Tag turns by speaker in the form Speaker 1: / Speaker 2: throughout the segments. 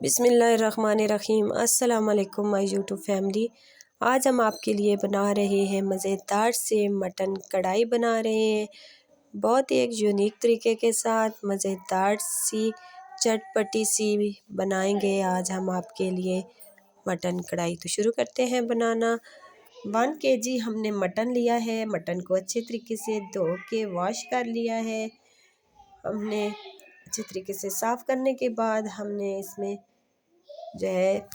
Speaker 1: बिस्मिल्लाहिर्रहमानिर्रहीम। अस्सलाम वालेकुम माय यूट्यूब फैमिली। आज हम आपके लिए बना रहे हैं मज़ेदार से मटन कढ़ाई बना रहे हैं, बहुत ही एक यूनिक तरीके के साथ मज़ेदार सी चटपटी सी बनाएंगे आज हम आपके लिए मटन कढ़ाई। तो शुरू करते हैं बनाना। 1 kg हमने मटन लिया है। मटन को अच्छे तरीके से धो के वॉश कर लिया है हमने। अच्छे तरीके से साफ़ करने के बाद हमने इसमें जो है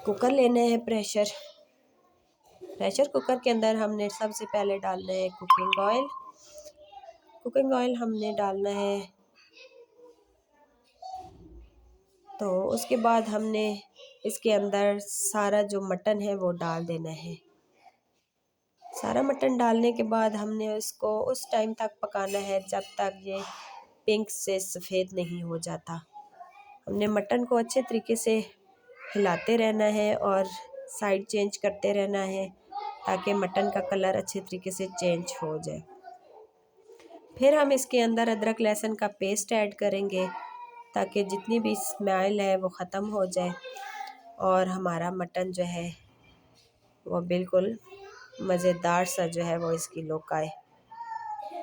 Speaker 1: कुकर लेना है। प्रेशर कुकर के अंदर हमने सबसे पहले डालना है कुकिंग ऑयल। कुकिंग ऑयल हमने डालना है, तो उसके बाद हमने इसके अंदर सारा जो मटन है वो डाल देना है। सारा मटन डालने के बाद हमने उसको उस टाइम तक पकाना है जब तक ये पिंक से सफ़ेद नहीं हो जाता। हमने मटन को अच्छे तरीके से हिलाते रहना है और साइड चेंज करते रहना है ताकि मटन का कलर अच्छे तरीके से चेंज हो जाए। फिर हम इसके अंदर अदरक लहसुन का पेस्ट ऐड करेंगे ताकि जितनी भी स्मेल है वो ख़त्म हो जाए और हमारा मटन जो है वो बिल्कुल मज़ेदार सा जो है वो इसकी लुक आए।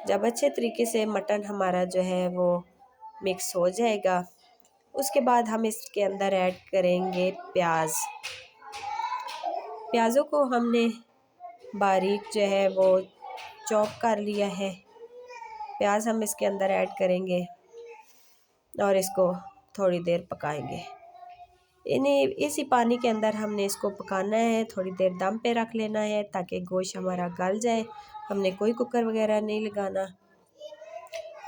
Speaker 1: जब अच्छे तरीके से मटन हमारा जो है वो मिक्स हो जाएगा, उसके बाद हम इसके अंदर ऐड करेंगे प्याज। प्याज़ों को हमने बारीक जो है वो चॉप कर लिया है। प्याज हम इसके अंदर ऐड करेंगे और इसको थोड़ी देर पकाएंगे। इसी पानी के अंदर हमने इसको पकाना है, थोड़ी देर दम पे रख लेना है ताकि गोश्त हमारा गल जाए। हमने कोई कुकर वगैरह नहीं लगाना।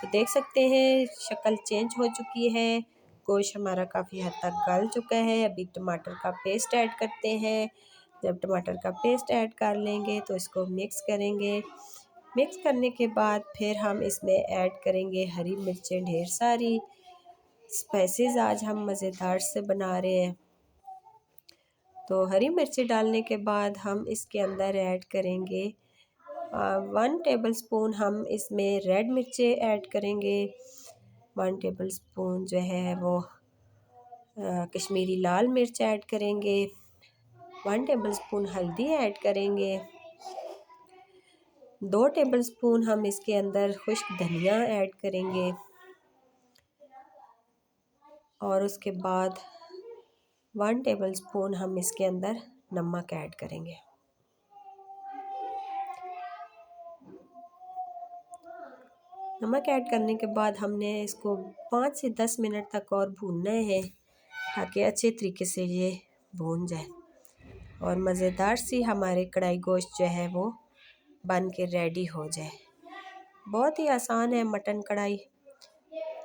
Speaker 1: तो देख सकते हैं शक्ल चेंज हो चुकी है, गोश्त हमारा काफ़ी हद तक गल चुका है। अभी टमाटर का पेस्ट ऐड करते हैं। जब टमाटर का पेस्ट ऐड कर लेंगे तो इसको मिक्स करेंगे। मिक्स करने के बाद फिर हम इसमें ऐड करेंगे हरी मिर्चें ढेर सारी। स्पाइसेस आज हम मज़ेदार से बना रहे हैं, तो हरी मिर्ची डालने के बाद हम इसके अंदर ऐड करेंगे 1 टेबलस्पून हम इसमें रेड मिर्चें ऐड करेंगे। 1 टेबलस्पून जो है वो कश्मीरी लाल मिर्च ऐड करेंगे। 1 टेबलस्पून हल्दी ऐड करेंगे। 2 टेबलस्पून हम इसके अंदर खुश्क धनिया ऐड करेंगे और उसके बाद 1 टेबलस्पून हम इसके अंदर नमक ऐड करेंगे। नमक ऐड करने के बाद हमने इसको 5 से 10 मिनट तक और भूनना है ताकि अच्छे तरीके से ये भून जाए और मज़ेदार सी हमारे कढ़ाई गोश्त जो है वो बन के रेडी हो जाए। बहुत ही आसान है मटन कढ़ाई।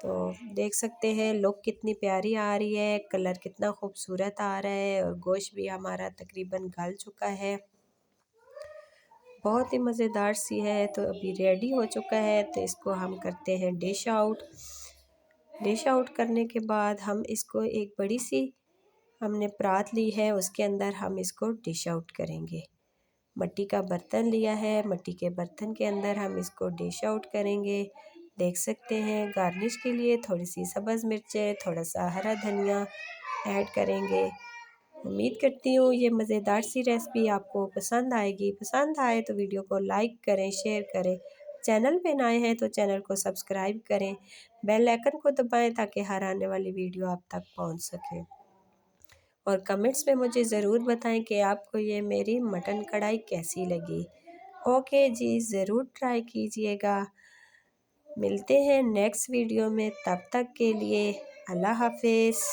Speaker 1: तो देख सकते हैं लुक कितनी प्यारी आ रही है, कलर कितना खूबसूरत आ रहा है और गोश्त भी हमारा तकरीबन गल चुका है। बहुत ही मज़ेदार सी है। तो अभी रेडी हो चुका है, तो इसको हम करते हैं डिश आउट। डिश आउट करने के बाद हम इसको एक बड़ी सी हमने परात ली है, उसके अंदर हम इसको डिश आउट करेंगे। मिट्टी का बर्तन लिया है, मिट्टी के बर्तन के अंदर हम इसको डिश आउट करेंगे। देख सकते हैं गार्निश के लिए थोड़ी सी सब्ज़ मिर्चें, थोड़ा सा हरा धनिया ऐड करेंगे। उम्मीद करती हूँ ये मज़ेदार सी रेसिपी आपको पसंद आएगी। पसंद आए तो वीडियो को लाइक करें, शेयर करें। चैनल पे नए हैं तो चैनल को सब्सक्राइब करें, बेल आइकन को दबाएं ताकि हर आने वाली वीडियो आप तक पहुँच सके। और कमेंट्स में मुझे ज़रूर बताएं कि आपको ये मेरी मटन कढ़ाई कैसी लगी। ओके जी, ज़रूर ट्राई कीजिएगा। मिलते हैं नेक्स्ट वीडियो में, तब तक के लिए अल्लाह हाफिज़।